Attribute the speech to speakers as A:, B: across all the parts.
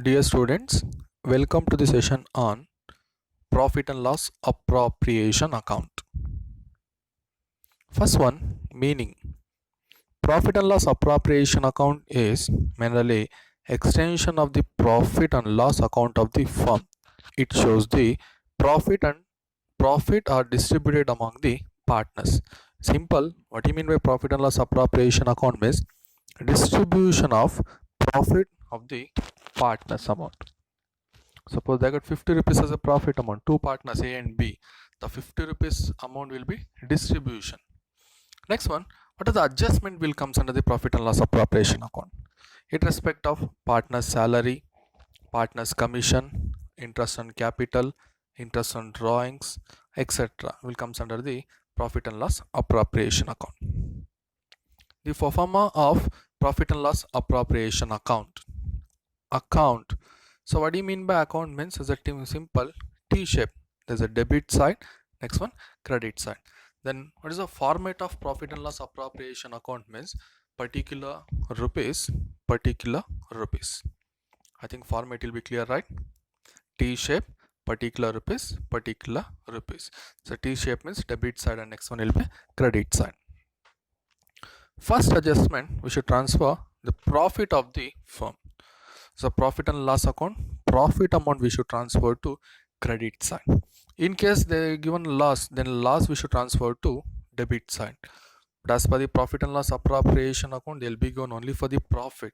A: Dear students, welcome to the session on profit and loss appropriation account. First one, meaning. Profit and loss appropriation account is merely extension of the profit and loss account of the firm. It shows the profit are distributed among the partners. Simple. What do you mean by profit and loss appropriation account means distribution of profit of the partners amount. Suppose they got 50 rupees as a profit amount, two partners A and B. The 50 rupees amount will be distribution. Next one, what is the adjustment will comes under the profit and loss appropriation account? In respect of partner's salary, partner's commission, interest on capital, interest on drawings, etc. will comes under the profit and loss appropriation account. The pro forma of profit and loss appropriation account. So what do you mean by account means is a simple T shape. There's a debit side, next one credit side. Then what is the format of profit and loss appropriation account means particular rupees. I think format will be clear, right? T shape, particular rupees. So T shape means debit side and next one will be credit side. First adjustment, we should transfer the profit of the firm. So profit and loss account, profit amount we should transfer to credit side. In case they given loss, then loss we should transfer to debit side. But as per the profit and loss appropriation account, they'll be given only for the profit.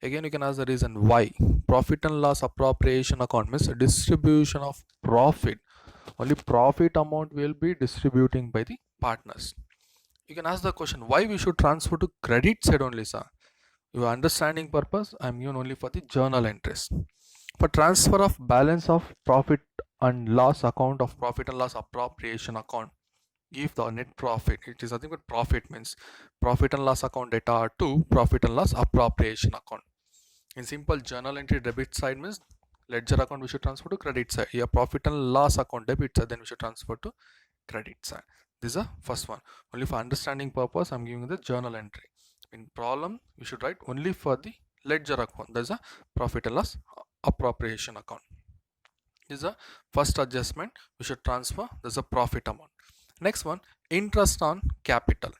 A: Again, you can ask the reason why. Profit and loss appropriation account means distribution of profit. Only profit amount will be distributing by the partners. You can ask the question why we should transfer to credit side only, sir. Your understanding purpose, I am given only for the journal entries. For transfer of balance of profit and loss account of profit and loss appropriation account, give the net profit. It is nothing but profit means profit and loss account data to profit and loss appropriation account. In simple journal entry debit side means ledger account we should transfer to credit side. Here profit and loss account debit side, then we should transfer to credit side. This is the first one. Only for understanding purpose, I am giving the journal entry. In problem, we should write only for the ledger account. There's a profit and loss appropriation account. This is the first adjustment we should transfer. There's a profit amount. Next one, interest on capital.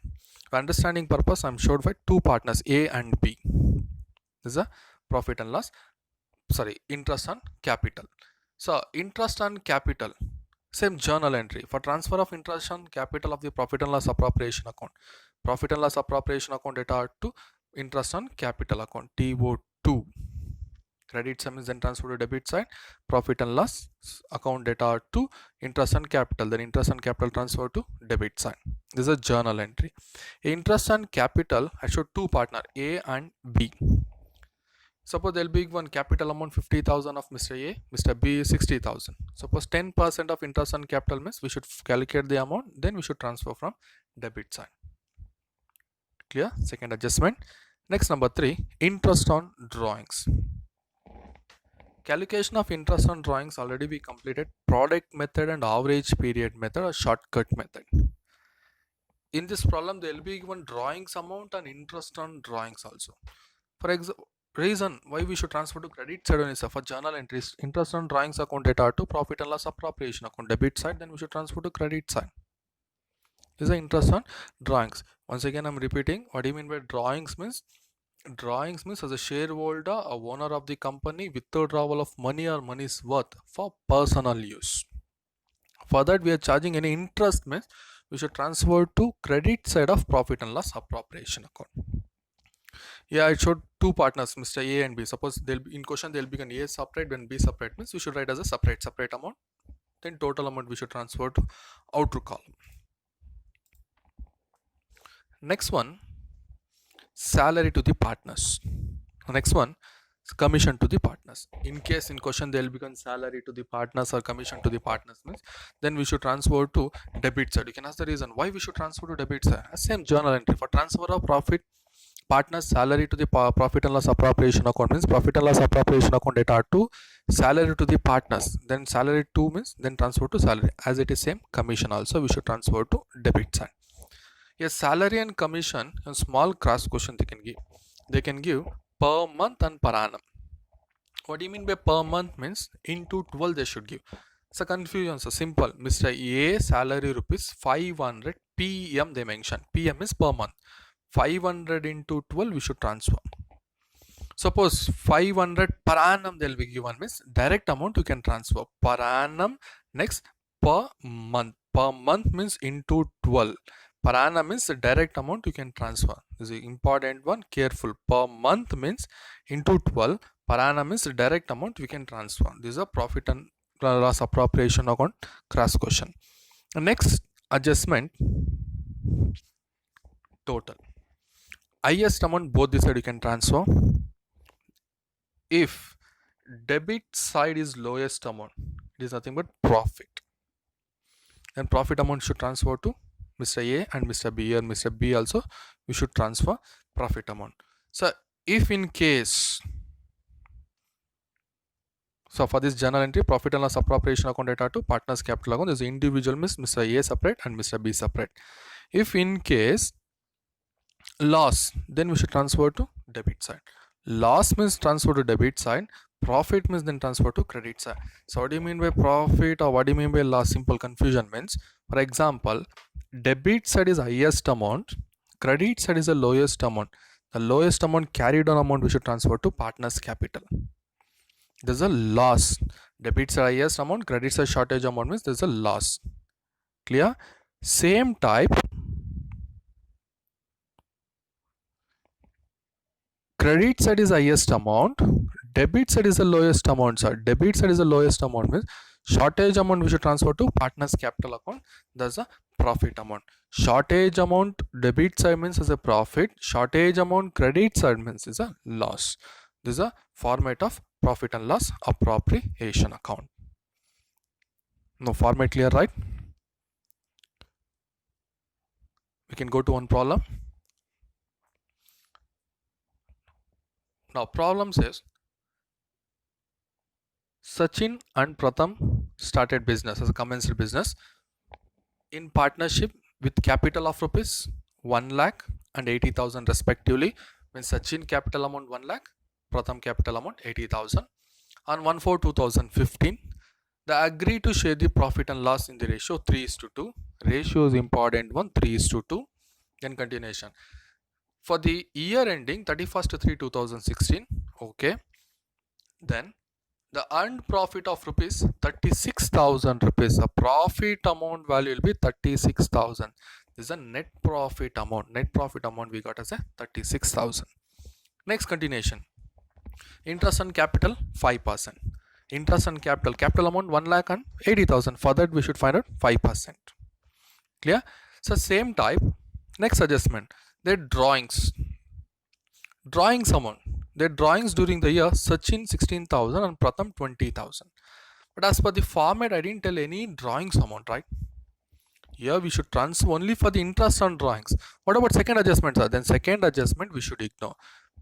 A: For understanding purpose, I'm showed by two partners A and B. This is a profit and loss. Interest on capital. So interest on capital. Same journal entry for transfer of interest on capital of the profit and loss appropriation account. Profit and loss appropriation account data to interest on capital account TO2. Credit sum is then transferred to debit side. Profit and loss account data to interest on capital. Then interest on capital transfer to debit side. This is a journal entry. Interest on capital, I showed two partner A and B. Suppose there will be one capital amount 50,000 of Mr. A, Mr. B is 60,000. Suppose 10% of interest on capital means we should calculate the amount, then we should transfer from debit side. Clear? Second adjustment. Next, number 3, interest on drawings. Calculation of interest on drawings already we completed product method and average period method or shortcut method. In this problem, there will be given drawings amount and interest on drawings also. For example, reason why we should transfer to credit side only, sir, for journal entries, interest on drawings account data to profit and loss appropriation account debit side, then we should transfer to credit side. This is the interest on drawings. Once again, I'm repeating what do you mean by drawings means as a shareholder or owner of the company withdrawal of money or money's worth for personal use. For that we are charging any interest means we should transfer to credit side of profit and loss appropriation account. Yeah, I showed two partners, Mr. A and B. Suppose they'll be in question, they'll be an A separate, when B separate means we should write as a separate amount. Then total amount we should transfer to outer column. Next one, salary to the partners. Next one, commission to the partners. In case in question they'll become salary to the partners or commission to the partners means then we should transfer to debit side. You can ask the reason why we should transfer to debit side. Same journal entry for transfer of profit partners salary to the profit and loss appropriation account means profit and loss appropriation account data to salary to the partners, then salary to means then transfer to salary, as it is same commission also we should transfer to debit side. Yes, salary and commission, a small cross question they can give per month and per annum. What do you mean by per month? Means into 12 they should give. It's a confusion. So simple. Mr. A salary rupees 500 PM they mention. PM is per month. 500 into 12 we should transfer. Suppose 500 per annum they'll be given, means direct amount you can transfer per annum. Next, per month. Per month means into 12. Per annum means the direct amount you can transfer. This is important one. Careful. Per month means into 12. Per annum means the direct amount we can transfer. This is a profit and loss appropriation account cross question. Next adjustment, total. Highest amount both the side you can transfer. If debit side is lowest amount, it is nothing but profit. And profit amount should transfer to Mr. A and Mr. B, or Mr. B also we should transfer profit amount. So if in case, so for this journal entry, profit and loss appropriation account data to partners capital account, there is individual means Mr. A separate and Mr. B separate. If in case loss, then we should transfer to debit side. Loss means transfer to debit side. Profit means then transfer to credit side. So what do you mean by profit or what do you mean by loss? Simple confusion means, for example, debit side is highest amount, credit side is the lowest amount. The lowest amount carried on amount we should transfer to partners capital. There's a loss. Debit side highest amount, credit side shortage amount means there's a loss. Clear? Same type, credit side is highest amount, debit side is the lowest amount. So debit side is the lowest amount means shortage amount we should transfer to partners capital account. That's a profit amount. Shortage amount debit side means is a profit. Shortage amount credit side means is a loss. This is a format of profit and loss appropriation account. No format clear, right? We can go to one problem. Now problem says Sachin and Pratham started business as a commenced business in partnership with capital of rupees 1 lakh and 80,000 respectively. When Sachin capital amount 1 lakh, Pratham capital amount 80,000. On 1/4/2015, they agree to share the profit and loss in the ratio 3:2. Ratio is important one, 3:2. Then continuation. For the year ending 31/3/2016, okay. Then the earned profit of rupees 36,000 rupees. The profit amount value will be 36,000. This is a net profit amount. Net profit amount we got as a 36,000. Next continuation. Interest on capital 5%. Interest on capital. Capital amount 1 lakh and 80,000. For that we should find out 5%. Clear? So same type. Next adjustment. Their drawings. Drawings amount. Their drawings during the year, Sachin 16,000 and Pratham 20,000. But as per the format, I didn't tell any drawings amount, right? Here we should transfer only for the interest on drawings. What about second adjustment, sir? Then second adjustment we should ignore.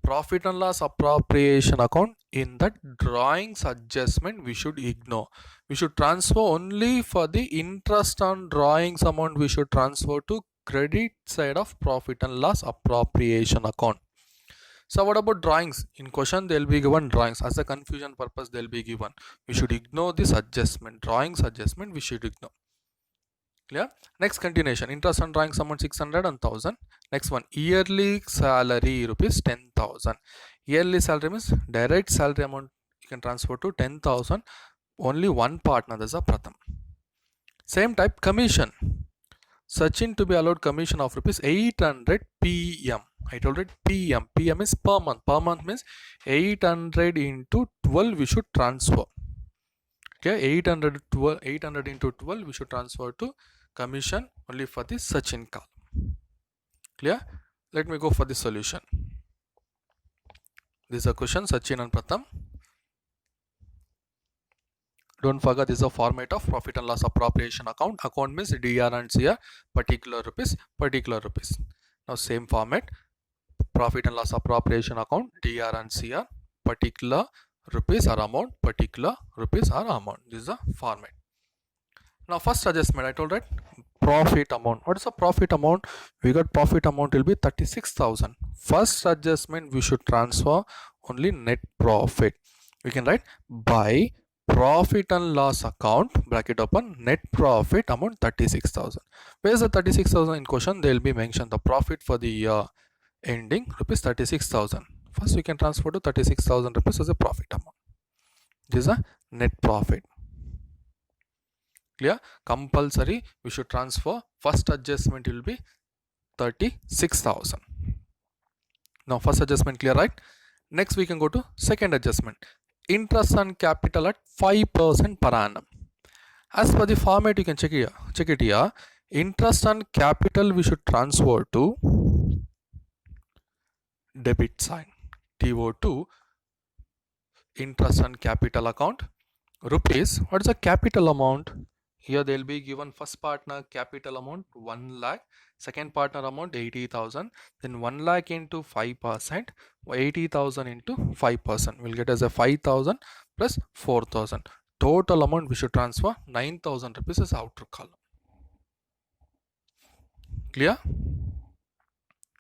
A: Profit and loss appropriation account, in that drawings adjustment we should ignore. We should transfer only for the interest on drawings amount we should transfer to credit side of profit and loss appropriation account. So what about drawings? In question they will be given drawings. As a confusion purpose they will be given. We should ignore this adjustment. Drawings adjustment we should ignore. Clear? Next continuation. Interest on drawings amount 600 and 1000. Next one. Yearly salary rupees 10,000. Yearly salary means direct salary amount you can transfer to 10,000. Only one partner, that's a Pratham. Same type commission. Sachin to be allowed commission of rupees 800 PM. I told it PM. PM is per month. Per month means 800 into 12 we should transfer. Okay, 800 into 12 we should transfer to commission only for the Sachin column. Clear? Let me go for the solution. This is a question, Sachin and Pratham. Don't forget this is a format of profit and loss appropriation account. Account means DR and CR, particular rupees, particular rupees. Now same format, profit and loss appropriation account, DR and CR, particular rupees or amount, particular rupees or amount. This is the format. Now first adjustment I told that profit amount. What is the profit amount? We got profit amount will be 36,000. First adjustment we should transfer only net profit. We can write by profit and loss account bracket open net profit amount 36,000. Where is the 36,000 in question? They will be mentioned the profit for the year ending rupees 36,000. First we can transfer to 36,000 rupees as a profit amount. This is a net profit. Clear? Compulsory we should transfer. First adjustment will be 36,000. Now first adjustment clear, right? Next we can go to second adjustment. Interest on capital at 5% per annum. As per the format you can check it here. Interest on capital we should transfer to debit side. TO2 interest on capital account rupees. What is the capital amount? Here they will be given first partner capital amount 1 lakh, second partner amount 80,000, then 1 lakh into 5%, 80,000 into 5%. We'll get as a 5,000 plus 4,000. Total amount we should transfer 9,000 rupees as outer column. Clear?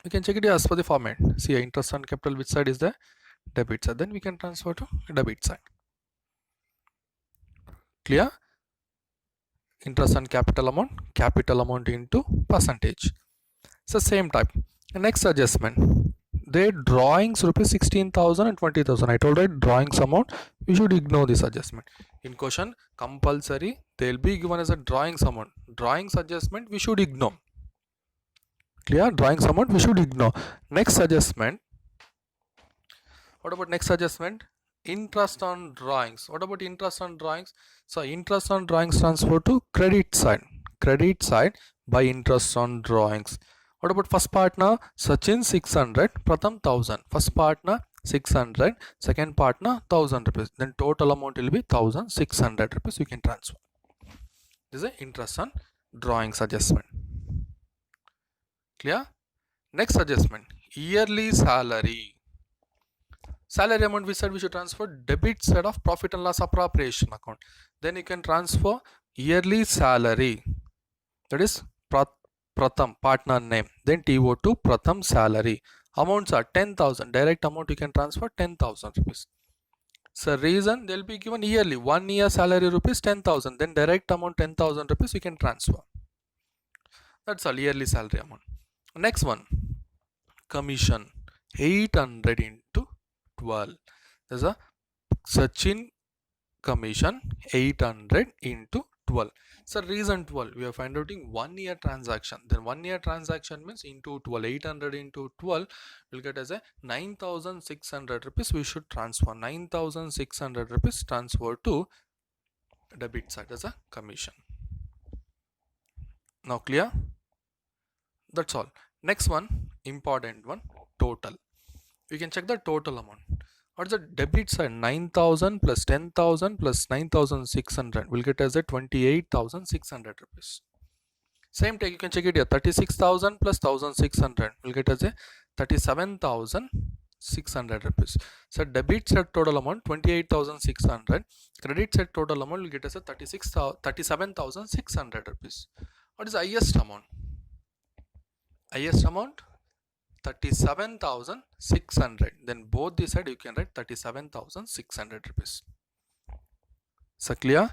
A: We can check it as per the format. See, interest on capital, which side is the debit side? Then we can transfer to debit side. Clear? Interest on capital amount into percentage. So same type. Next adjustment. Their drawings rupees 16,000 and 20,000. I told you drawings amount. We should ignore this adjustment. In question, compulsory they will be given as a drawings amount. Drawings adjustment we should ignore. Clear? Drawings amount we should ignore. Next adjustment. What about next adjustment? Interest on drawings. What about interest on drawings? So interest on drawings transfer to credit side. Credit side by interest on drawings. What about first partner? Sachin 600, Pratham 1000. First partner 600, second partner 1000 rupees. Then total amount will be 1600 rupees. You can transfer. This is an interest on drawings adjustment. Clear? Next adjustment. Yearly salary. Salary amount we said we should transfer debit side of profit and loss appropriation account. Then you can transfer yearly salary. That is Pratham partner name. Then TO2 Pratham salary. Amounts are 10,000. Direct amount you can transfer 10,000 rupees. So reason they will be given yearly. 1 year salary rupees 10,000. Then direct amount 10,000 rupees you can transfer. That's all, yearly salary amount. Next one. Commission 800 into 12. There's a Sachin commission 800 into 12. So reason 12 we are finding out in 1 year transaction. Then 1 year transaction means into 12. 800 into 12 will get as a 9,600 rupees we should transfer. 9,600 rupees transfer to debit side as a commission. Now clear? That's all. Next one, important one, total. We can check the total amount. What is the debit side? 9,000 plus 10,000 plus 9,600 will get as a 28,600 rupees. Same take you can check it here. 36,000 plus 1,600 will get as a 37,600 rupees. So debit side total amount 28,600. Credit side total amount will get as a 37,600 rupees. What is the highest amount? Highest amount 37,600. Then both the side you can write 37,600 rupees. So clear?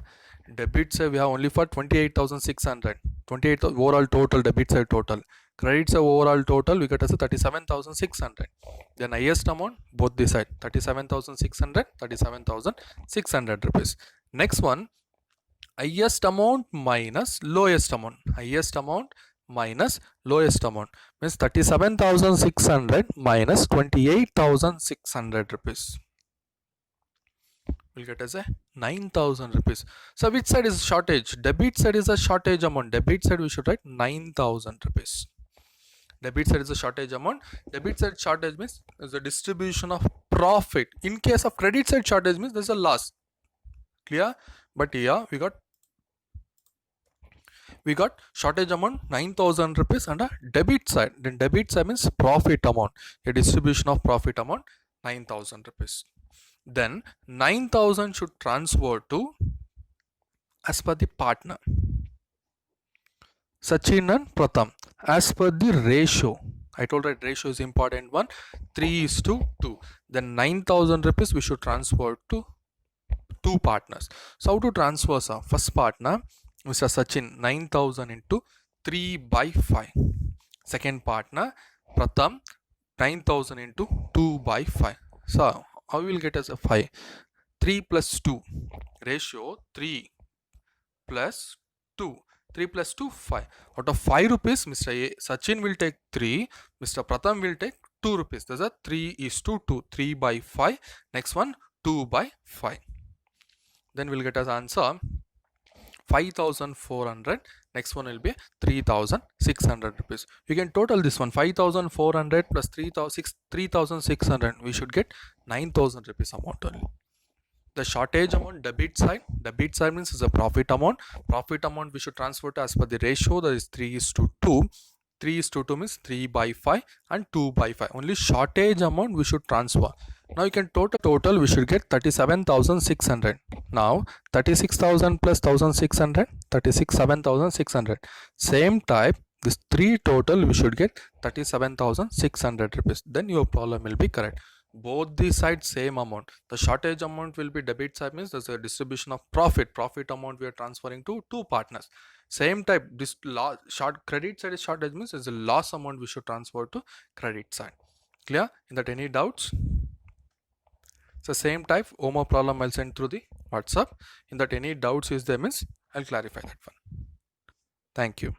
A: Debit side we have only for 28,600. 28 overall total debit side total. Credit side overall total we get as a 37,600. Then highest amount both the side 37,600, 37,600 rupees. Next one, highest amount minus lowest amount. Highest amount minus lowest amount means 37,600 minus 28,600 rupees will get as a 9,000 rupees. So which side is shortage? Debit side is a shortage amount. Debit side we should write 9,000 rupees. Debit side is a shortage amount. Debit side shortage means is the distribution of profit. In case of credit side shortage means there's a loss. Clear? But here we got shortage amount 9,000 rupees and a debit side. Then debit side means profit amount. A distribution of profit amount 9,000 rupees. Then 9,000 should transfer to as per the partner Sachin and Pratham as per the ratio. I told that ratio is important one. 3:2. Then 9,000 rupees we should transfer to two partners. So how to transfer, sir? First partner, Mr. Sachin, 9,000 into 3 by 5. Second partner, Pratham, 9,000 into 2 by 5. So how will get as a 5? 3 plus 2. Ratio 3 plus 2. 3 plus 2, 5. Out of 5 rupees, Mr. Sachin will take 3. Mr. Pratham will take 2 rupees. That's a 3 is to 2. 3 by 5. Next one, 2 by 5. Then we'll get as answer 5,400. Next one will be 3,600 rupees. You can total this one, 5,400 plus 3,600. We should get 9,000 rupees amount only. The shortage amount, debit side means is a profit amount. Profit amount we should transfer to as per the ratio, that is 3 is to 2. 3 is to 2 means 3 by 5 and 2 by 5. Only shortage amount we should transfer. Now you can total we should get 37,600. Now 36,000 plus 1,600, 7,600. Same type, this 3 total we should get 37,600 rupees. Then your problem will be correct. Both the sides same amount. The shortage amount will be debit side, means there's a distribution of profit amount we are transferring to two partners. Same type, this credit side is shortage, means there's a loss amount we should transfer to credit side. Clear? In that any doubts? So same type OMO problem I'll send through the WhatsApp. In that any doubts is there, means I'll clarify that one. Thank you.